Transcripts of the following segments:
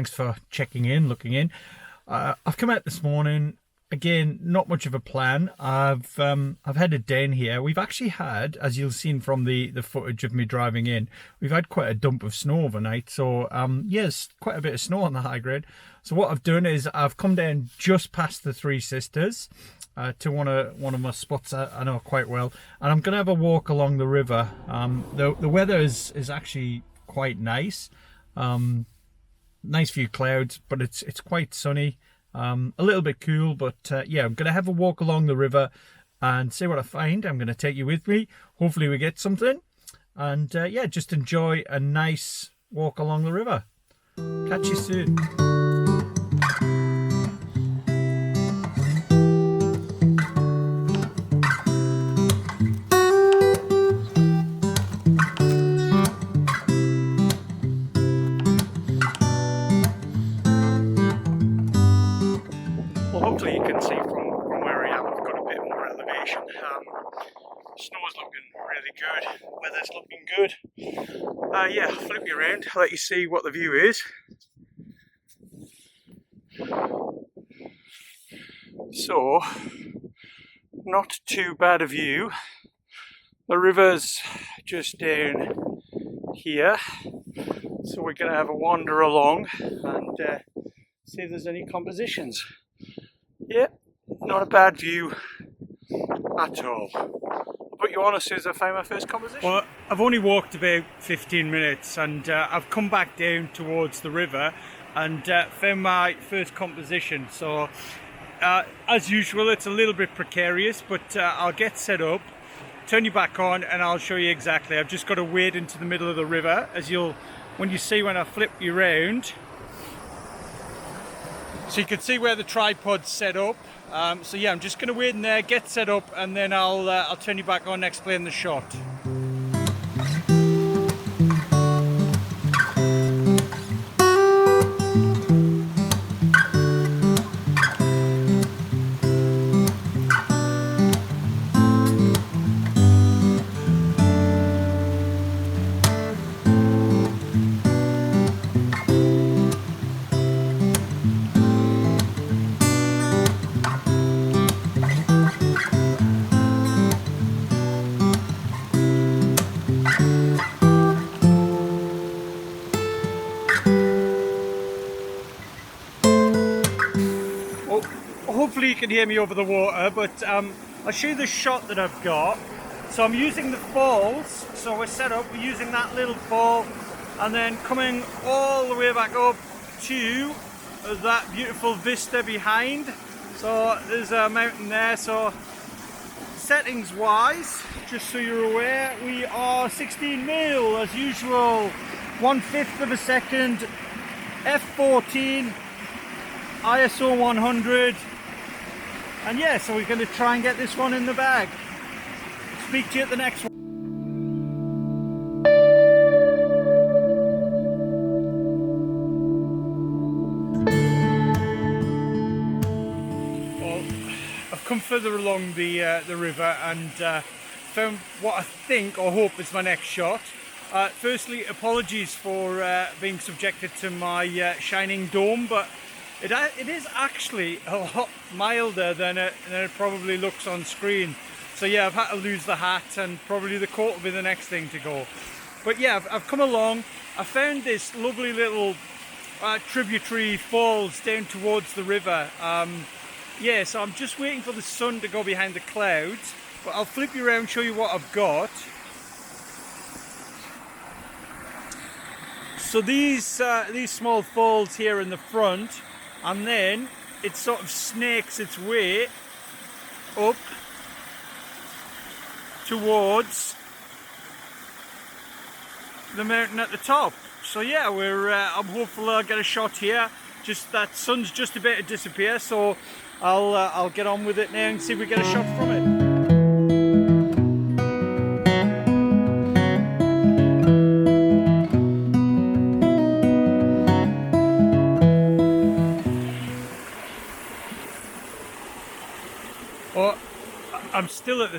thanks for checking in, looking in. I've come out this morning. Again, not much of a plan. I've headed down here. We've actually had, as you'll seen from the footage of me driving in, we've had quite a dump of snow overnight. So yes, quite a bit of snow on the high grade. So what I've done is I've come down just past the Three Sisters to one of my spots I know quite well, and I'm gonna have a walk along the river. The weather is actually quite nice. Nice few clouds, but it's quite sunny. A little bit cool, but yeah, I'm going to have a walk along the river and see what I find. I'm going to take you with me. Hopefully we get something. And yeah, just enjoy a nice walk along the river. Catch you soon. Hopefully you can see from where I am, I've got a bit more elevation. Snow's looking really good, weather's looking good. Yeah, I'll flip you around, let you see what the view is. So, not too bad a view. The river's just down here, so we're going to have a wander along and see if there's any compositions. Yeah, not a bad view at all. I'll put you on as soon as I find my first composition. Well, I've only walked about 15 minutes and I've come back down towards the river and found my first composition. So, as usual, it's a little bit precarious, but I'll get set up, turn you back on, and I'll show you exactly. I've just got to wade into the middle of the river, as when you see when I flip you round. So you can see where the tripod's set up. So yeah, I'm just going to wait in there, get set up, and then I'll turn you back on and explain the shot. Hopefully you can hear me over the water, but I'll show you the shot that I've got. So I'm using the falls, so we're set up, we're using that little fall and then coming all the way back up to that beautiful vista behind. So there's a mountain there, so settings wise, just so you're aware, we are 16 mil as usual, 1/5 of a second, f14, ISO 100. And yeah, so we're going to try and get this one in the bag. Speak to you at the next one. Well, I've come further along the river and found what I think or hope is my next shot. Firstly, apologies for being subjected to my shining dome, but it is actually a lot milder than it probably looks on screen. So yeah, I've had to lose the hat and probably the coat will be the next thing to go. But yeah, I've come along. I found this lovely little tributary falls down towards the river. Yeah, so I'm just waiting for the sun to go behind the clouds. But I'll flip you around and show you what I've got. So these small falls here in the front, and then it sort of snakes its way up towards the mountain at the top. So yeah, I'm hopeful I'll get a shot here. Just that sun's just about to disappear, so I'll get on with it now and see if we get a shot from it. Well, I'm still at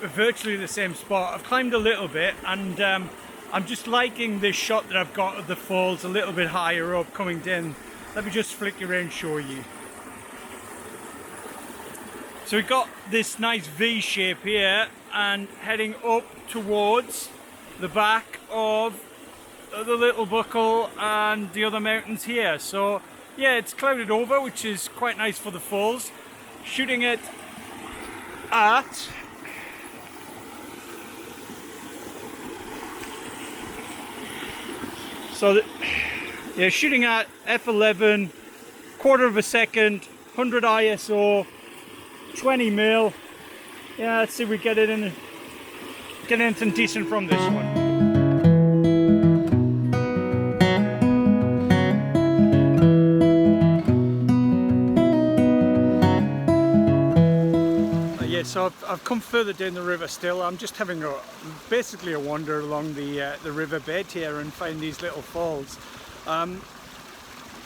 virtually the same spot. I've climbed a little bit and I'm just liking this shot that I've got of the falls a little bit higher up, coming down Let me just flick you around and show you. So we've got this nice V shape here and heading up towards the back of the Little Buckle and the other mountains here. So yeah, it's clouded over, which is quite nice for the falls. Shooting it at shooting at f11, quarter of a second, 100 ISO, 20 mil. Yeah, let's see if we get anything decent from this one. So I've come further down the river still. I'm just having basically a wander along the river bed here and find these little falls.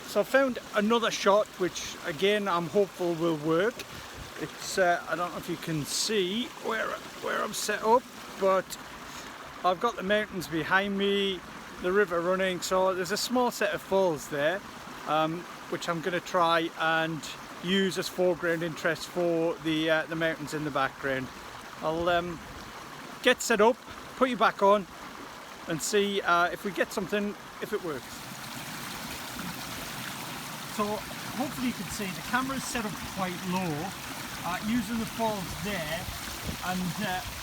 So I found another shot which again I'm hopeful will work. It's I don't know if you can see where I'm set up, but I've got the mountains behind me, the river running, so there's a small set of falls there, which I'm going to try and use as foreground interest for the mountains in the background. I'll get set up, put you back on and see if we get something, if it works. So hopefully you can see the camera is set up quite low, using the falls there, and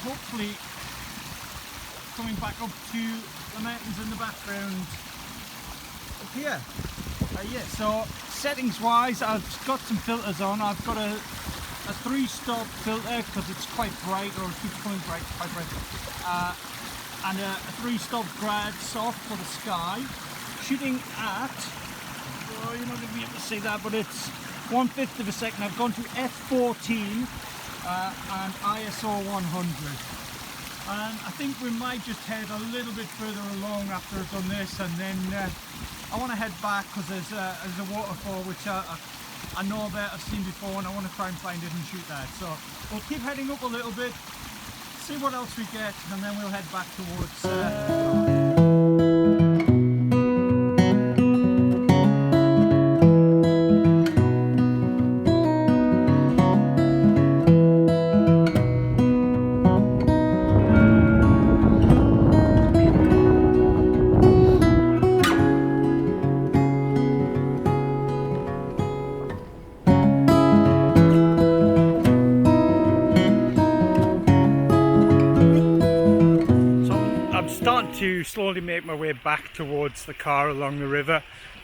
hopefully coming back up to the mountains in the background up here. Yeah, so settings wise, I've got some filters on. I've got a 3-stop filter because it's quite bright, or it keeps coming quite bright, and a 3-stop grad soft for the sky. Shooting at, well, you're not going to be able to see that, but it's 1/5 of a second. I've gone to f14 and ISO 100. And I think we might just head a little bit further along after I've done this, and then I want to head back because there's a waterfall which I know about, I've seen before, and I want to try and find it and shoot that. So we'll keep heading up a little bit, see what else we get, and then we'll head back towards the car. To slowly make my way back towards the car along the river.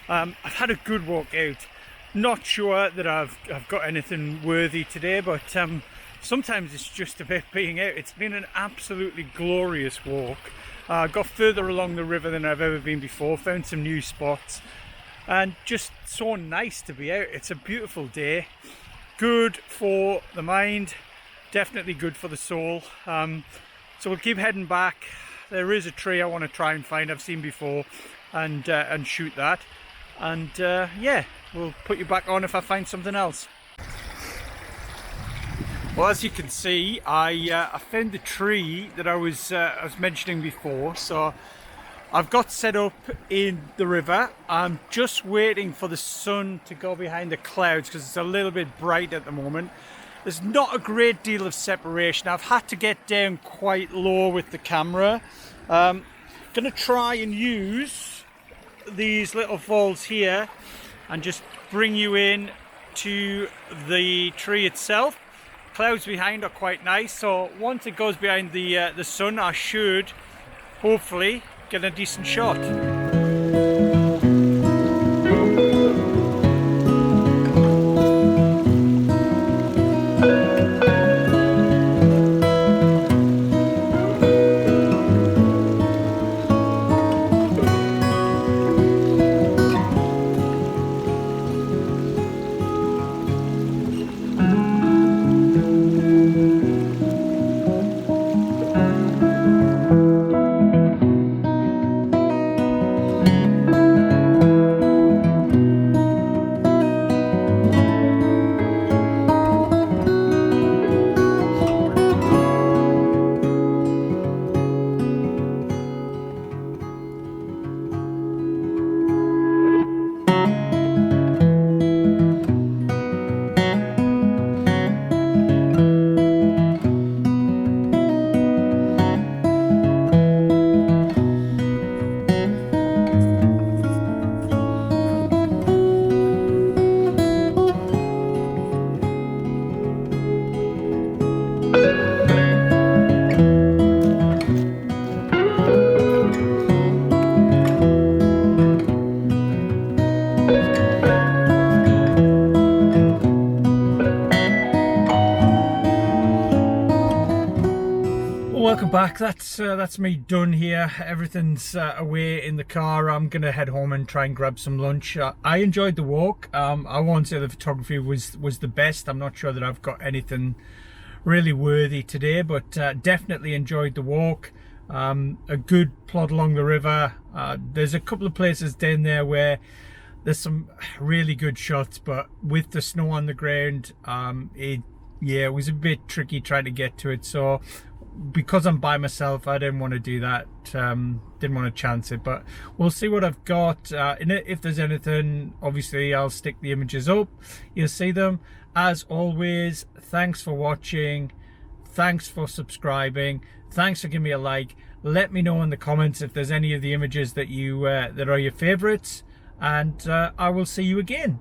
I've had a good walk out. Not sure that I've got anything worthy today, but sometimes it's just about being out. It's been an absolutely glorious walk. I got further along the river than I've ever been before, found some new spots, and just so nice to be out. It's a beautiful day, good for the mind, definitely good for the soul. So we'll keep heading back. There is a tree I want to try and find, I've seen before, and shoot that. And yeah, we'll put you back on if I find something else. Well, as you can see, I found the tree that I was mentioning before. So I've got set up in the river. I'm just waiting for the sun to go behind the clouds because it's a little bit bright at the moment. There's not a great deal of separation. I've had to get down quite low with the camera. Gonna try and use these little falls here and just bring you in to the tree itself. Clouds behind are quite nice, so once it goes behind the sun, I should hopefully get a decent shot. Welcome back. That's me done here. Everything's away in the car. I'm gonna head home and try and grab some lunch. I enjoyed the walk. I won't say the photography was the best. I'm not sure that I've got anything really worthy today, but definitely enjoyed the walk. A good plod along the river. There's a couple of places down there where there's some really good shots, but with the snow on the ground, it was a bit tricky trying to get to it. So because I'm by myself, I didn't want to do that. Didn't want to chance it, but we'll see what I've got in it. If there's anything, obviously I'll stick the images up, you'll see them. As always, thanks for watching, thanks for subscribing, thanks for giving me a like. Let me know in the comments if there's any of the images that you that are your favorites, and I will see you again.